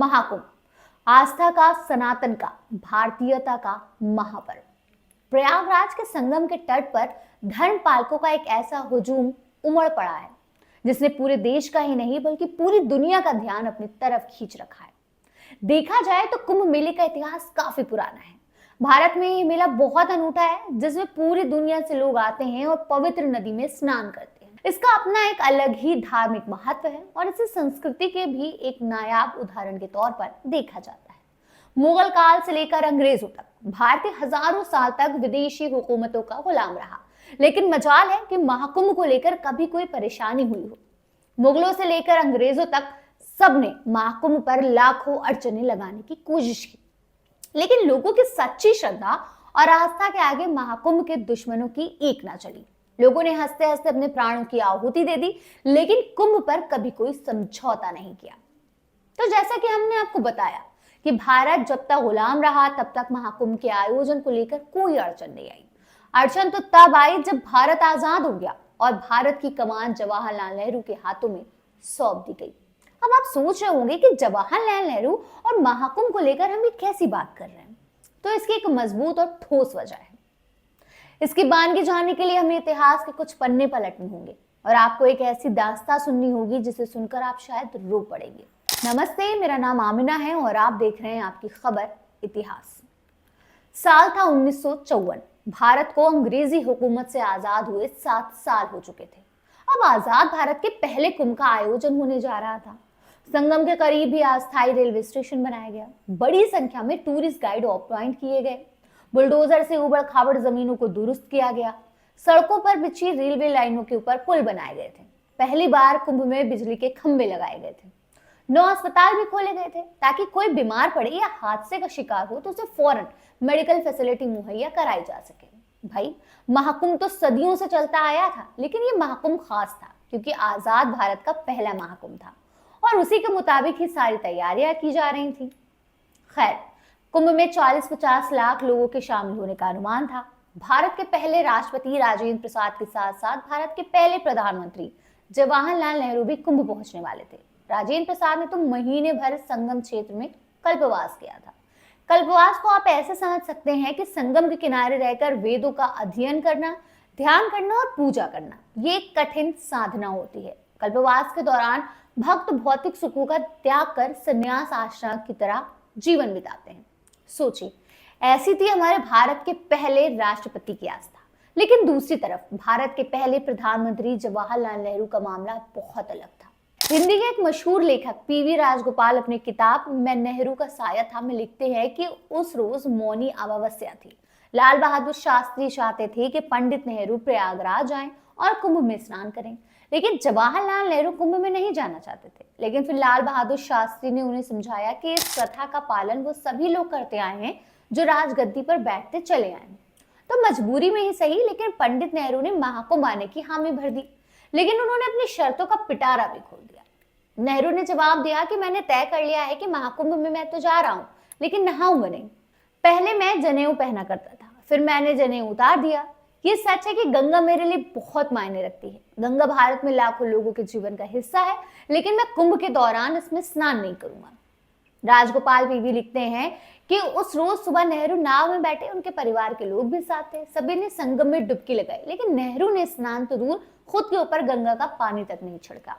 महाकुंभ, आस्था का, सनातन का, भारतीयता का महापर्व। प्रयागराज के संगम के तट पर धर्म पालकों का एक ऐसा हुजूम उमड़ पड़ा है जिसने पूरे देश का ही नहीं बल्कि पूरी दुनिया का ध्यान अपनी तरफ खींच रखा है। देखा जाए तो कुंभ मेले का इतिहास काफी पुराना है। भारत में ये मेला बहुत अनूठा है जिसमें पूरी दुनिया से लोग आते हैं और पवित्र नदी में स्नान करते हैं। इसका अपना एक अलग ही धार्मिक महत्व है और इसे संस्कृति के भी एक नायाब उदाहरण के तौर पर देखा जाता है। मुगल काल से लेकर अंग्रेजों तक भारत हजारों साल तक विदेशी हुकूमतों का गुलाम रहा, लेकिन मजाल है कि महाकुंभ को लेकर कभी कोई परेशानी हुई हो। मुगलों से लेकर अंग्रेजों तक सबने महाकुंभ पर लाखों अड़चने लगाने की कोशिश की, लेकिन लोगों की सच्ची श्रद्धा और आस्था के आगे महाकुंभ के दुश्मनों की एक ना चली। लोगों ने हंसते हंसते अपने प्राणों की आहुति दे दी, लेकिन कुंभ पर कभी कोई समझौता नहीं किया। तो जैसा कि हमने आपको बताया कि भारत जब तक गुलाम रहा तब तक महाकुंभ के आयोजन को लेकर कोई अड़चन नहीं आई। अड़चन तो तब आई जब भारत आजाद हो गया और भारत की कमान जवाहरलाल नेहरू के हाथों में सौंप दी गई। अब आप सोच रहे होंगे कि जवाहरलाल नेहरू और महाकुंभ को लेकर हम ये कैसी बात कर रहे हैं, तो इसकी एक मजबूत और ठोस वजह है। इसकी बानगी जानने के लिए हमें इतिहास के कुछ पन्ने पलटने होंगे और आपको एक ऐसी दास्तां सुननी होगी जिसे सुनकर आप शायद रो पड़ेंगे। नमस्ते, मेरा नाम आमिना है और आप देख रहे हैं आपकी खबर इतिहास। साल था 1954। भारत को अंग्रेजी हुकूमत से आजाद हुए 7 साल हो चुके थे। अब आजाद भारत के पहले कुंभ का आयोजन होने जा रहा था। संगम के करीब ही अस्थायी रेलवे स्टेशन बनाया गया। बड़ी संख्या में टूरिस्ट गाइड अपॉइंट किए गए। बुलडोजर से उबड़ खाबड़ जमीनों को दुरुस्त किया गया। सड़कों पर बिछी रेलवे लाइनों के ऊपर पुल बनाए गए थे। पहली बार कुंभ में बिजली के खंभे लगाए गए थे। 9 अस्पताल भी खोले गए थे ताकि कोई बीमार पड़े या हादसे का शिकार हो तो उसे फौरन मेडिकल फैसिलिटी मुहैया कराई जा सके। भाई, महाकुंभ तो सदियों से चलता आया था, लेकिन ये महाकुंभ खास था क्योंकि आजाद भारत का पहला महाकुंभ था और उसी के मुताबिक ही सारी तैयारियां की जा रही थी। खैर, कुंभ में 40-50 लाख लोगों के शामिल होने का अनुमान था। भारत के पहले राष्ट्रपति राजेंद्र प्रसाद के साथ साथ भारत के पहले प्रधानमंत्री जवाहरलाल नेहरू भी कुंभ पहुंचने वाले थे। राजेंद्र प्रसाद ने तो महीने भर संगम क्षेत्र में कल्पवास किया था। कल्पवास को आप ऐसे समझ सकते हैं कि संगम के किनारे रहकर वेदों का अध्ययन करना, ध्यान करना और पूजा करना, ये एक कठिन साधना होती है। कल्पवास के दौरान भक्त भौतिक सुखों का त्याग कर संन्यास आश्रम की तरह जीवन बिताते हैं। सोचिए, ऐसी थी हमारे भारत के पहले राष्ट्रपति की आस्था। लेकिन दूसरी तरफ भारत के पहले प्रधानमंत्री जवाहरलाल नेहरू का मामला बहुत अलग था। हिंदी के एक मशहूर लेखक पीवी राजगोपाल अपनी किताब मैं नेहरू का साया था में लिखते हैं कि उस रोज मौनी अमावस्या थी। लाल बहादुर शास्त्री चाहते थे कि पंडित नेहरू प्रयागराज आएं और कुंभ में स्नान करें, लेकिन जवाहरलाल नेहरू कुंभ में नहीं जाना चाहते थे। लेकिन फिर लाल बहादुर शास्त्री ने उन्हें समझाया कि इस प्रथा का पालन वो सभी लोग करते आए हैं जो राजगद्दी पर बैठते चले आए हैं। तो मजबूरी में ही सही, लेकिन पंडित नेहरू ने महाकुंभ आने की हामी भर दी, लेकिन उन्होंने अपनी शर्तों का पिटारा भी खोल दिया। नेहरू ने जवाब दिया कि मैंने तय कर लिया है कि महाकुंभ में मैं तो जा रहा हूँ, लेकिन नहाऊंगा नहीं। पहले मैं जनेऊ पहना करता था, फिर मैंने जनेऊ उतार दिया। ये सच है कि गंगा मेरे लिए बहुत मायने रखती है। गंगा भारत में लाखों लोगों के जीवन का हिस्सा है, लेकिन मैं कुंभ के दौरान इसमें स्नान नहीं करूंगा। राजगोपाल पीवी लिखते हैं कि उस रोज सुबह नेहरू नाव में बैठे, उनके परिवार के लोग भी साथ थे। सभी ने संगम में डुबकी लगाई, लेकिन नेहरू ने स्नान तो दूर खुद के ऊपर गंगा का पानी तक नहीं छिड़का।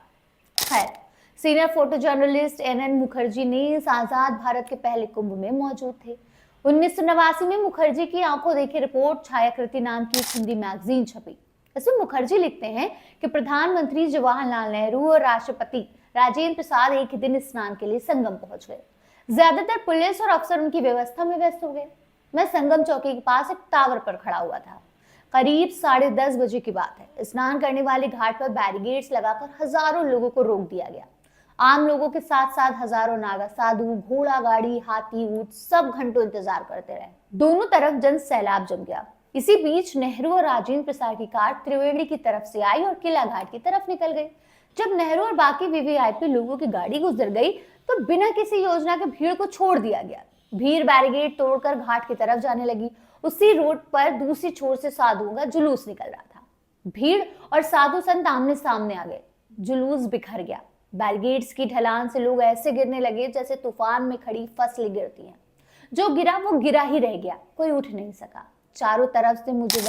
खैर, senior photo journalist NN Mukherjee ने इस आजाद भारत के पहले कुंभ में मौजूद थे। 1989 में मुखर्जी की आंखों देखी रिपोर्ट छायाकृति नाम की एक हिंदी मैगजीन छपी। इसमें मुखर्जी लिखते हैं कि प्रधानमंत्री जवाहरलाल नेहरू और राष्ट्रपति राजेंद्र प्रसाद एक ही दिन स्नान के लिए संगम पहुंच गए। ज्यादातर पुलिस और अफसर उनकी व्यवस्था में व्यस्त हो गए। मैं संगम चौकी के पास एक टावर पर खड़ा हुआ था। करीब 10:30 बजे की बात है। स्नान करने वाले घाट पर बैरिकेड्स लगाकर हजारों लोगों को रोक दिया गया। आम लोगों के साथ साथ हजारों नागा साधु, घोड़ा गाड़ी, हाथी, ऊंट सब घंटों इंतजार करते रहे। दोनों तरफ जन सैलाब जम गया। इसी बीच नेहरू और राजेंद्र प्रसाद की कार त्रिवेणी की तरफ से आई और किला घाट की तरफ निकल गई। जब नेहरू और बाकी VVIP लोगों की गाड़ी गुजर गई तो बिना किसी योजना के भीड़ को छोड़ दिया गया। भीड़ बैरिकेड तोड़कर घाट की तरफ जाने लगी। उसी रोड पर दूसरी छोर से साधुओं का जुलूस निकल रहा था। भीड़ और साधु संत आमने सामने आ गए। जुलूस बिखर गया। बैरिकेड्स की ढलान से लोग ऐसे गिरने लगे जैसे तूफान में खड़ी फसलें गिरती हैं। जो गिरा वो गिरा ही रह गया, कोई उठ नहीं सका। चारों तरफ से मुझे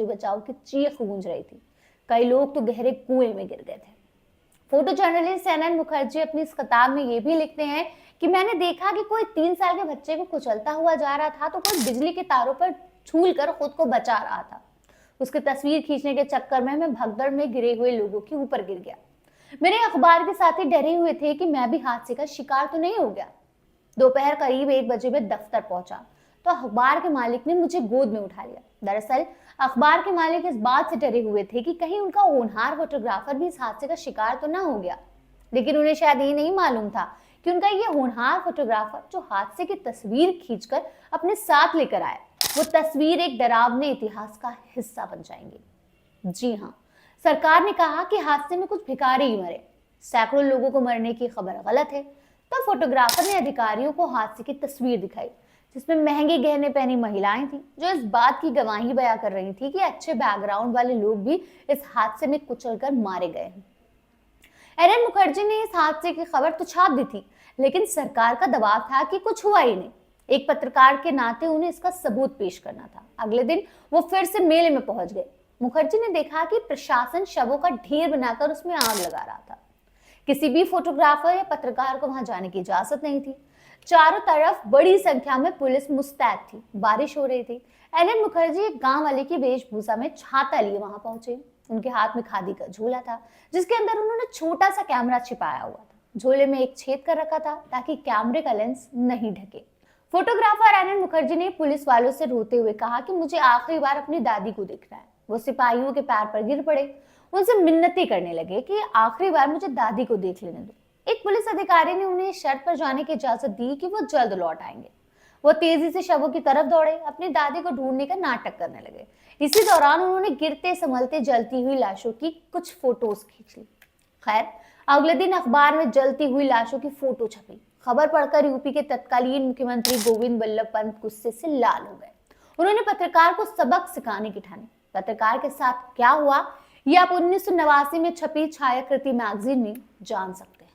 बचाओ की चीख गूंज रही थी। कई लोग तो गहरे कुएं में गिर गए थे। फोटो जर्नलिस्ट एनएन मुखर्जी अपनी इस किताब में ये भी लिखते हैं कि मैंने देखा कि कोई 3 साल के बच्चे को कुचलता हुआ जा रहा था तो कोई बिजली के तारों पर झूल कर खुद को बचा रहा था। उसकी तस्वीर खींचने के चक्कर में मैं भगदड़ में गिरे हुए लोगों के ऊपर गिर गया। मेरे अखबार के साथी डरे हुए थे कि मैं भी हादसे का शिकार तो नहीं हो गया। दोपहर करीब 1 बजे में दफ्तर पहुंचा तो अखबार के मालिक ने मुझे गोद में उठा लिया। दरअसल अखबार के मालिक इस बात से डरे हुए थे कि कहीं उनका होनहार फोटोग्राफर भी इस हादसे का शिकार तो ना हो गया। लेकिन उन्हें शायद ये नहीं मालूम था कि उनका ये होनहार फोटोग्राफर जो हादसे की तस्वीर खींचकर अपने साथ लेकर आए, वो तस्वीर एक डरावने इतिहास का हिस्सा बन जाएंगी। जी हाँ, सरकार ने कहा कि हादसे में कुछ भिखारी ही मरे, सैकड़ों लोगों को मरने की खबर गलत है। तो फोटोग्राफर ने अधिकारियों को हादसे की तस्वीर दिखाई जिसमें महंगे गहने पहनी महिलाएं थी जो इस बात की गवाही बयां कर रही थी कि अच्छे बैकग्राउंड वाले लोग भी इस हादसे में कुचलकर मारे गए हैं। एनएन मुखर्जी ने इस हादसे की खबर तो छाप दी थी, लेकिन सरकार का दबाव था कि कुछ हुआ ही नहीं। एक पत्रकार के नाते उन्हें इसका सबूत पेश करना था। अगले दिन वो फिर से मेले में पहुंच गए। मुखर्जी ने देखा कि प्रशासन शवों का ढेर बनाकर उसमें आग लगा रहा था। किसी भी फोटोग्राफर या पत्रकार को वहां जाने की इजाजत नहीं थी। चारों तरफ बड़ी संख्या में पुलिस मुस्तैद थी। बारिश हो रही थी। एनएन मुखर्जी एक गांव वाले की वेशभूषा में छाता लिए वहां पहुंचे। उनके हाथ में खादी का झोला था जिसके अंदर उन्होंने छोटा सा कैमरा छिपाया हुआ था। झोले में एक छेद कर रखा था ताकि कैमरे का लेंस नहीं ढके। फोटोग्राफर एनएन मुखर्जी ने पुलिस वालों से रोते हुए कहा कि मुझे आखिरी बार अपनी दादी को देखना है। वो सिपाहियों के पैर पर गिर पड़े, उनसे मिन्नती करने लगे कि आखिरी बार मुझे दादी को देख लेने दो। एक पुलिस अधिकारी ने उन्हें शर्त पर जाने की इजाजत दी कि वो जल्द लौट आएंगे। वो तेजी से शवों की तरफ दौड़े, अपनी दादी को ढूंढने का नाटक करने लगे। इसी दौरान उन्होंने गिरते संभलते जलती हुई लाशों की कुछ फोटोज खींच ली। खैर, अगले दिन अखबार में जलती हुई लाशों की फोटो छपी। खबर पढ़कर यूपी के तत्कालीन मुख्यमंत्री गोविंद बल्लभ पंत गुस्से से लाल हो गए। उन्होंने पत्रकार को सबक सिखाने की ठानी। पत्रकार के साथ क्या हुआ ये आप 1989 में छपी छायाकृति मैगजीन में जान सकते हैं।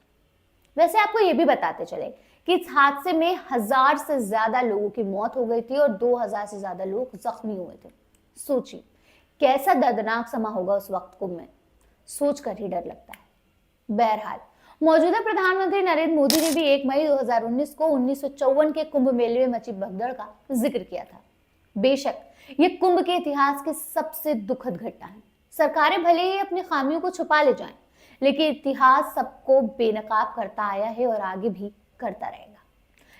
वैसे आपको ये भी बताते चले कि इस हादसे में 1000 से ज्यादा लोगों की मौत हो गई थी और 2000 से ज्यादा लोग जख्मी हुए थे। सोचिए कैसा दर्दनाक समा होगा उस वक्त कुंभ में, सोचकर ही डर लगता है। बहरहाल, मौजूदा प्रधानमंत्री नरेंद्र मोदी ने भी 1 मई 2019 को 1954 के कुंभ मेले में मची भगदड़ का जिक्र किया था। बेशक ये कुंभ के इतिहास की सबसे दुखद घटना है। सरकारें भले ही अपनी खामियों को छुपा ले जाएं, लेकिन इतिहास सबको बेनकाब करता आया है और आगे भी करता रहेगा।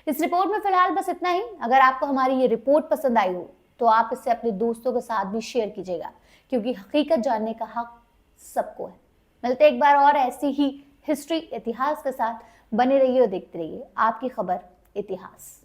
इस रिपोर्ट में फिलहाल बस इतना ही। अगर आपको हमारी ये रिपोर्ट पसंद आई हो तो आप इसे अपने दोस्तों के साथ भी शेयर कीजिएगा, क्योंकि हकीकत जानने का हक सबको है। मिलते एक बार और ऐसी ही हिस्ट्री इतिहास के साथ। बने रहिए और देखते रहिए आपकी खबर इतिहास।